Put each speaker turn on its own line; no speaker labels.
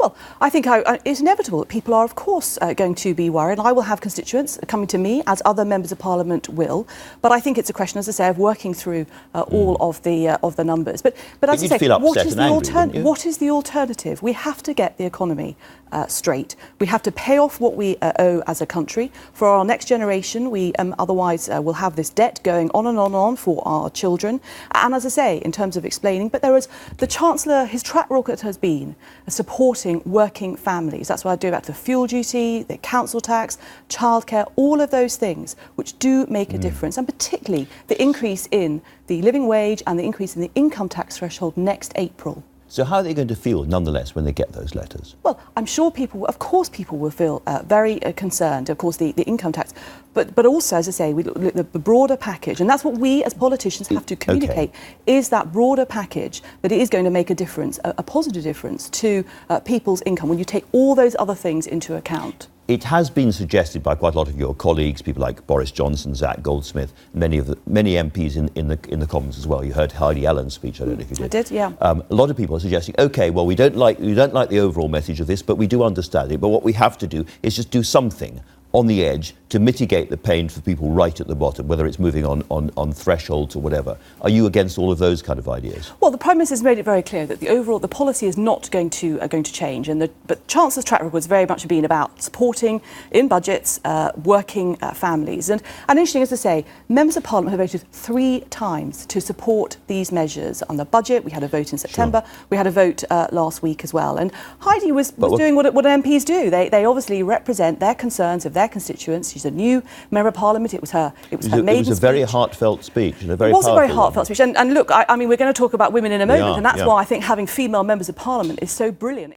Well, I think it's inevitable that people are, of course, going to be worried. I will have constituents coming to me, as other members of Parliament will. But I think it's a question, as I say, of working through all of the numbers. But as I say, what is the alternative? We have to get the economy straight. We have to pay off what we owe as a country. For our next generation, we otherwise will have this debt going on and on and on for our children. And as I say, in terms of explaining, but there is the Chancellor, his track record has been supporting working families. That's what I do about the fuel duty, the council tax, childcare, all of those things which do make a difference, and particularly the increase in the living wage and the increase in the income tax threshold next April.
So how are they going to feel, nonetheless, when they get those letters?
Well, I'm sure people will feel very concerned, of course, the income tax, but also, as I say, we look at the broader package, and that's what we as politicians have to communicate, is that broader package that it is going to make a difference, a positive difference to people's income when you take all those other things into account.
It has been suggested by quite a lot of your colleagues, people like Boris Johnson, Zach Goldsmith, many MPs in the Commons as well. You heard Heidi Allen's speech. I don't know if you did.
I did, yeah.
A lot of people are suggesting, OK, well, we don't like the overall message of this, but we do understand it. But what we have to do is just do something on the edge to mitigate the pain for people right at the bottom, whether it's moving on thresholds or whatever. Are you against all of those kind of ideas?
Well, the Prime Minister has made it very clear that the policy is not going to change, but Chancellor's track record has very much been about supporting in budgets working families. And interesting, as I say, members of Parliament have voted 3 times to support these measures on the budget. We had a vote in September. Sure. We had a vote last week as well. And Heidi was doing what MPs do. They obviously represent their concerns of their constituents. She's a new member of Parliament. It was her maiden speech.
It was a very heartfelt speech. And
it was a very heartfelt speech. And look, I mean, we're going to talk about women in a moment, and that's why I think having female members of Parliament is so brilliant.